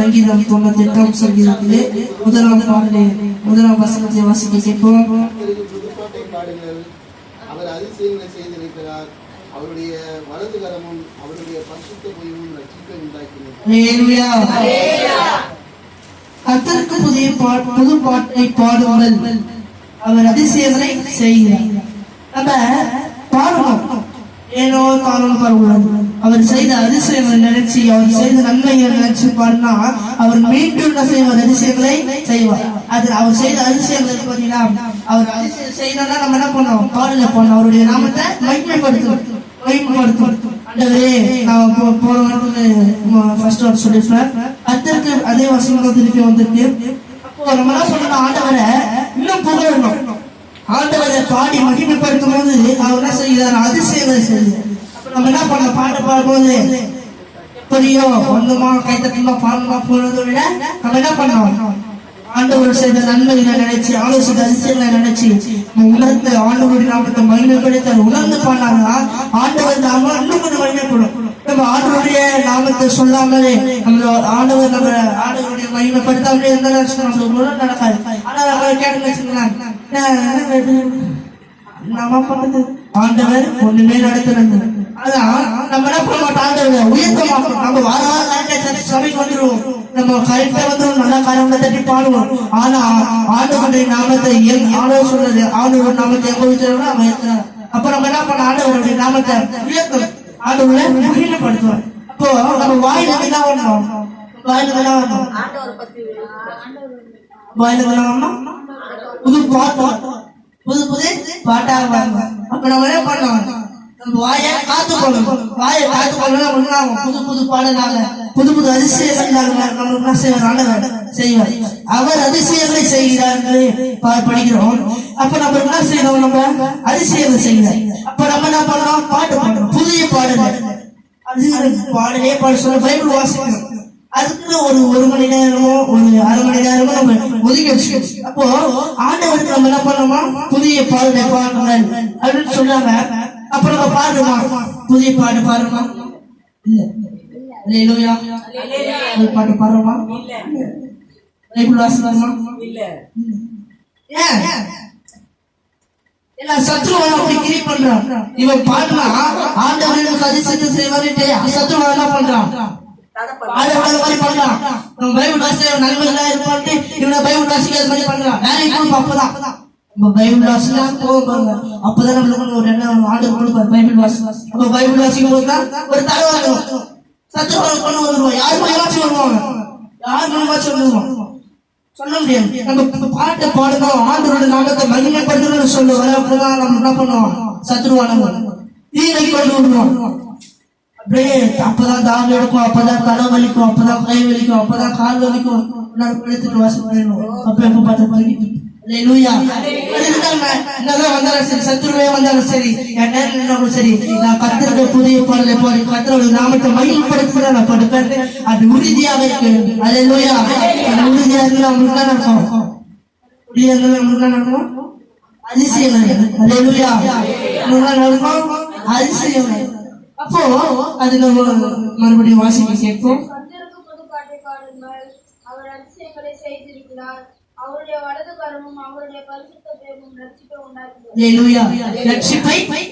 சங்கீதம் 98 சங்கீதத்திலே முதலாம் பாடலே முதலாம் வசனத்தை வாசிக்க கேட்போம். அவர் அதிசயங்களை செய்திருக்கிறார். அவருடைய வலது கரமும் அவருடைய பரிசுத்த புயமும் ரட்சிப்பை உண்டாக்கினார். கர்த்தருக்கு புது பாட்டை பாடுங்கள், அவர் அதிசயங்களை செய்கிறார். நம்ம பாடணும், ஏனோ தானோ பாடக்கூடாது. அவர் செய்த அதிசயங்களை நினைச்சு, அவர் செய்த நன்மைகளை நினைச்சு பாடினா அவர் மீண்டும் செய்வார், அதிசயங்களை செய்வார். அது அவர் செய்த அதிசயங்களை பார்த்தீங்கன்னா, அவர் அதிசயம் செய்யணும்னா நம்ம என்ன பண்ணோம், பாடல போனோம், அவருடைய நாமத்தை மகிமைப்படுத்தும். ஆண்டவரே, நான் போன ஃபர்ஸ்ட் வார்த்தை சொல்லிருப்பேன். கர்த்தருக்கு அதே வசனம் திருப்பி வந்திருக்கு. அப்போ நம்ம என்ன சொல்லணும், ஆண்டவரை இன்னும் புகழணும். ஆண்டவரை பாடி மகிமைப்படுத்தும் போது அவர் என்ன செய்கிறார், அதிசயங்களை செய்கிறார். நம்ம என்ன பண்ண பாட்டு பாடும்போது எப்படியோ ஒண்ணுமா கைத்தட்டமா பாடமா போறதை விட நம்ம என்ன பண்ணோம், ஆண்டவர் செய்த நன்மைகளை நினைச்சு, ஆலோசித்த அதிசயங்களை நினைச்சு உணர்ந்து ஆண்டவருடைய நாமத்தை மகிமைப்படுத்த உணர்ந்து பண்ணாங்கன்னா ஆண்டவர் நாம இன்னும் கொஞ்சம் மகிமைப்படும். நம்ம ஆண்டவருடைய நாமத்தை சொல்லாமலே நம்மளோட ஆண்டவர் நம்ம ஆண்டவருடைய மகிமைப்படுத்தாமலே எந்த நம்மளுக்கு நடக்காது. ஆனா நம்ம கேட்டு வச்சுக்கலாம், நம்ம பண்ணது ஆண்டவர் ஒண்ணுமே நடத்துறது. அதான் நம்ம என்ன பண்ண மாட்டோம், ஆண்டவரை உயர்த்த மாட்டோம். நம்ம வார சபைக்கு வந்துடுவோம், நம்ம கரெக்டா வந்துடும், நல்ல காரியங்களை தட்டி பாடுவோம். ஆனா ஆண்டவருடைய நாமத்தை ஆண்டவர் சொன்னது, ஆண்டவர் நாமத்தை எங்க வச்சிருக்கோம் அவன் ஏற்கிறார். அப்ப நம்ம என்ன பண்ண, ஆண்டவருடைய நாமத்தை உயர்த்தணும், ஆண்டவரை மகிமைப்படுத்துவோம். அப்போ நம்ம வாயில என்ன வரணும், வாயில என்ன வரணும், வாயில என்ன வரணும், புது பாட்டு, புது பாட்டாக வரணும். அப்ப நம்ம என்ன பண்ணணும், நம்ம வாயை காத்துக்கொள்ளணும். வாயை காத்துக்கொள்ளணும், புது பாடலாக புது அதிசயங்கள் செய்வார். அவர் அதிசயங்களை செய்கிறார் படிக்கிறோம். அப்ப நம்ம என்ன செய்யணும், நம்ம அதிசயங்களை செய்கிறார். அப்ப நம்ம என்ன பண்ணணும், பாட்டு பாடுறோம், புதிய பாடல். பாடலே பாட சொல்ல பைபிள் வாசிக்கணும். அதுக்கு ஒரு மணி நேரமோ ஒரு அரை மணி நேரமோ நம்ம ஒதுக்கி வச்சுக்கணும். அப்போ ஆண்டவருக்கு நம்ம என்ன பண்ணோமா, புதிய பாடலை பாடுங்கள் அப்படின்னு சொல்றாங்க. அப்ப நம்ம பாடுமா, புதிய பாட்டு பாடுமா, பாட்டு பாடுறோமா, பைபிள் வாசிக்கிறோமா, சத்ருவன் அப்படி கிரி பண்றான். இவன் பாடுனா ஆண்டவர்களுக்கு அதிசயத்தை செய்வாருட்டு சத்ருவன் என்ன பண்றான், பைபிள் வாசிக்க நன்மைகளா இருப்பான்ட்டு இவனை பைபிள் வாசிக்க அது மாதிரி பண்றான். வேலைக்கு அப்பதான் நம்ம பைபிள் வாசிக்கலாம் போவாங்க. அப்பதான் நம்மளுக்கு ஒரு எண்ணம் ஆர்டர் கொடுப்பாரு, பைபிள் வாசி. அப்ப பைபிள் வாசிக்கும் போதுதான் ஒரு தலைவாங்க சத்துருவாங்க கொண்டு வந்துருவோம். யார் மூலமாச்சும் வருவாங்க, யார் மூலமாச்சும் வந்துருவோம், சொல்ல முடியாது. நம்ம பாட்டை பாடணும், ஆண்டவரோட நாமத்தை மகிமைப்படுத்தணும்னு சொல்லுவோம். அப்பதான் நம்ம என்ன பண்ணுவோம், சத்துருவான தீரை கொண்டு வருவோம். அப்படியே அப்பதான் தாங்க எடுக்கும், அப்பதான் தலை வலிக்கும், அப்பதான் கை வலிக்கும், அப்பதான் கால் வலிக்கும். எடுத்துட்டு வாசல் பண்ணணும். அப்ப எப்ப பார்த்து வந்தாலும் சரி, சத்துருவே வந்தாலும் சரி, என் நேரம் சரி, நான் கர்த்தருடைய புதிய பாடலை பாடி கர்த்தருடைய நாமத்தை மகிமைப்படுத்த நான் படுப்பேன். அது உறுதியாக இருக்கு. அல்லேலூயா. அது உறுதியா இருக்கு, அவங்களுக்கு தான் நடக்கும். உறுதியா அவங்களுக்கு தான் நடக்கும் அதிசயங்கள். அல்லேலூயா. நடக்கும் அதிசயங்கள். அப்போ அது நம்ம மறுபடியும் வாசிக்க கேட்போம். அவருடைய வலது கரமும் அவருடைய பரிசுத்த புயமும் ரட்சிப்பை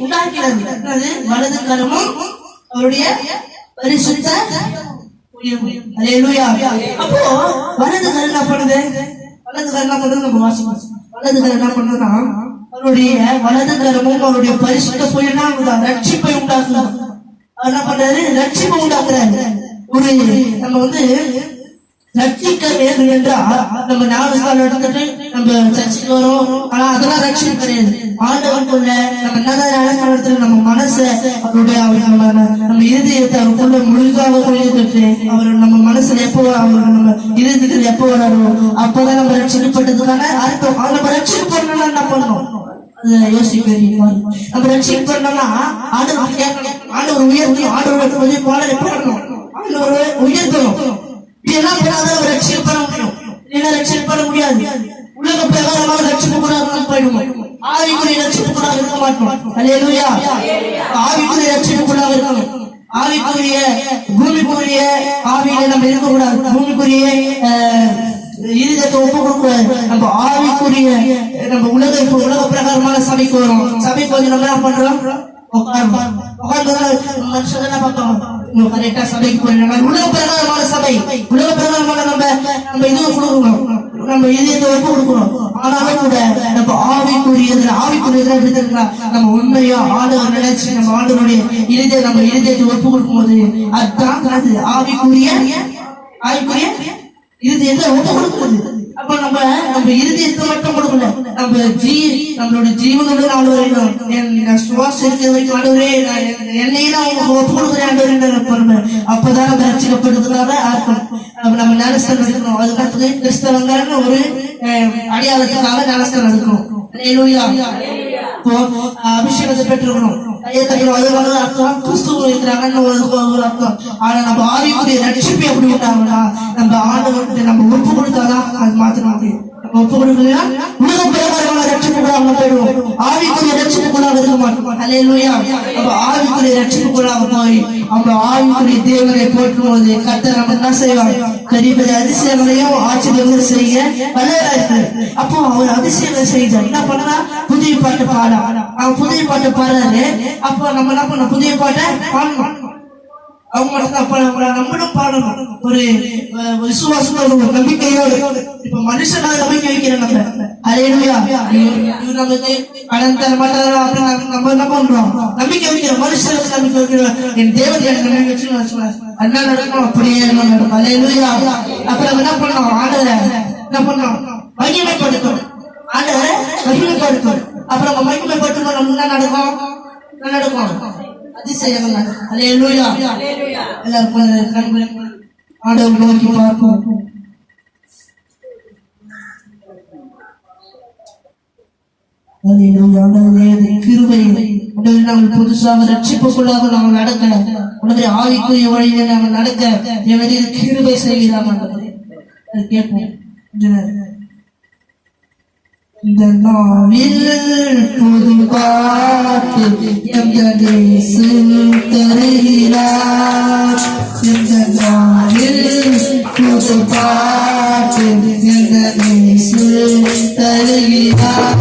உண்டாக்கிறது. வலது கரமும் அவருடைய பரிசுத்த புயமும். அப்போ வலது கரம் என்ன பண்ணுது, வலது கரம் என்ன பண்ணுறது நம்ம வாசிப்போம். வலது கரம் என்ன பண்ணுறதுன்னா அவருடைய வலது கரமும் அவருடைய பரிசுத்த புயலும் ரட்சிப்பை உண்டாக்குறாங்க. என்ன பண்றாரு, ரட்சிப்பை உண்டாக்குறாரு. ஒரு நம்ம வந்து ரட்சிக்க வேண்டும் என்றால் நம்ம 4 காலம் எடுத்துட்டு நம்ம சர்ச்சைக்கு வரோம். ஆனா அதெல்லாம் ரட்சிப்பு கிடையாது. ஆண்டவனுக்குள்ள நம்ம என்னதான் நம்ம மனசை அவருடைய நம்ம இருதயத்தை அவருக்குள்ள முழுதாக கொள்ளிட்டு அவர் நம்ம மனசுல எப்போ அவர் நம்ம இருதயத்தில் எப்போ வராரோ அப்பதான் நம்ம ரட்சிக்கப்பட்டதுக்கான அர்த்தம். நம்ம ரட்சிக்கப்படணும்னா என்ன பண்ணணும், யோசிக்க. நம்ம ரட்சிக்கப்படணும்னா ஆண்டவர் கேட்கணும், ஆண்டவர் உயர்த்தணும், ஆண்டவர் பாடல் எப்ப பண்ணணும், ஆண்டவர் உயர்த்தணும். இதெல்லாம் ரட்சிக்கப்பட முடியும், இல்லைன்னா ரட்சிக்கப்பட முடியாது. உலக பிரகாரமாக ரட்சிக்கப்படாத போயிடுவோம், ஆவிக்குரிய ரட்சிக்கப்படாத இருக்க மாட்டோம். அல்லேலூயா. ஆவிக்குரிய ரட்சிக்கப்படாத இருக்கணும். ஆவிக்குரிய பூமிக்குரிய ஆவியில நம்ம இருக்கக்கூடாது. பூமிக்குரிய இருதயத்தை ஒப்பு கொடுக்கூடாது. நம்ம ஆவிக்குரிய நம்ம உலக பிரகாரமான சபைக்கு வரும். சபைக்கு வந்து நம்ம என்ன பண்றோம்? உட்கார்ந்து மனுஷங்க என்ன பார்க்கணும்? கரெக்டா சபைக்கு போயிடலாம். உலக பிரகாரமான சபை, உலக பிரகாரமான நம்ம இதுவும் கொடுக்கணும், நம்ம இதயத்தை ஒப்பு கொடுக்கணும். ஆனாலும் கூட நம்ம ஆவிக்குரியதுல எப்படி தெரியுங்களா? நம்ம உண்மையா ஆண்டவர் நினைச்சு நம்ம ஆண்டவருடைய நம்ம இதயத்தை ஒப்பு கொடுக்கும் போது அதுதான் ஆவிக்குரிய இருதயத்தை ஒப்பு கொடுக்குறது. அப்ப நம்ம இருதயத்தை மட்டும் கொடுக்கல, நம்மளோட ஜீவனோட ஆண்டவரே சுவாசம் இருக்கிற வரைக்கும் ஆண்டவரே என்னையும் அவங்க ஒப்பு கொடுக்குறேன் ஆண்டவரே. அப்பதான் நம்ம ரட்சிக்கப்படுறதுக்காக நம்ம ஞானஸ்தானம் எடுக்கணும். அதுக்காக கிறிஸ்தவங்க ஒரு அடையாளத்துக்காக ஞானஸ்தானம் எடுக்கணும். அபிஷேகத்தை பெற்றுக்கணும். அர்த்தம் கிறிஸ்துவ இருக்கிறாங்கன்னு ஒரு அர்த்தம். ஆனா நம்ம ஆவிக்குரிய ரட்சிப்பு எப்படி விட்டாங்கன்னா நம்ம ஆண்டவர்கிட்ட நம்ம ஒப்பு கொடுத்தாதான் அது மாத்திர முடியும். நம்ம ஒப்பு கொடுக்கலையா உலக பிரகாரமான ரட்சிப்புக்குள்ள அவங்க போயிடுவோம். ஆவிக்குரிய ரட்சிப்புக்குள்ளாக இருக்க மாட்டோம். அல்லேலூயா. நம்ம ஆவிக்குரிய ரட்சிப்புக்குள்ளாக போய் நம்ம ஆவிக்குரிய தேவனை போற்றும் போது கர்த்தர் நம்ம என்ன செய்வார்? பெரிய பெரிய அதிசயங்களையும் ஆச்சரியங்களையும் செய்ய வல்லவராக இருக்கிறார். அப்போ அவர் அதிசயங்களை செய்தார். என்ன பண்ணா? புதிய பாட்டு பாட அவன் புதிய பாட்டு பாடுறாரு. அப்போ நம்ம என்ன பண்ண? புதிய பாட்டை பாடணும். அவங்க மட்டும் நம்மளும் பாடணும். ஒரு விசுவாசத்தோடு ஒரு நம்பிக்கையோடு. இப்ப மனுஷனால நம்பிக்கை வைக்கிறேன் நம்ம. அல்லேலூயா. இவர் நமக்கு கடன் தர மாட்டாரா அப்படின்னு நம்ம என்ன பண்றோம்? நம்பிக்கை வைக்கிறோம். மனுஷனுக்கு நம்பிக்கை வைக்கிறோம். என் தேவன் நம்பிக்கை வச்சு அதனால நடக்கணும். அப்படியே நடக்கும். அல்லேலூயா. அப்புறம் என்ன பண்ணோம்? ஆண்டவரை என்ன பண்ணோம்? மகிமைப்படுத்தணும். ஆண்டவரை மகிமைப்படுத்தணும். அப்புறம் நம்ம மகிமைப்படுத்தணும். நம்ம என்ன நடக்கும்? அதிசயங்கள் நடக்கும். அல்லேலூயா. எல்லாரும் ஆண்டவரை நோக்கி பார்ப்போம். கிருபை நாங்கள் புதுசாக ரட்சிப்புக்குள்ளாக நாங்கள் நடக்க, உடனே ஆவிக்குரிய வழியில நாங்கள் நடக்க கிருபை செய்கிறாங்க. கேட்போம். இந்த நாளில் புது பாட்டு தருகிறார். இந்த நாளில் புது பாட்டு தருகிறார்.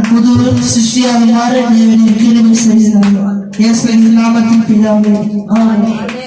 புது சிஷ்யாக மாற கிருபை செய்கிறார். இயேசுவின் நாமத்தில் பிதாவே ஆமென்.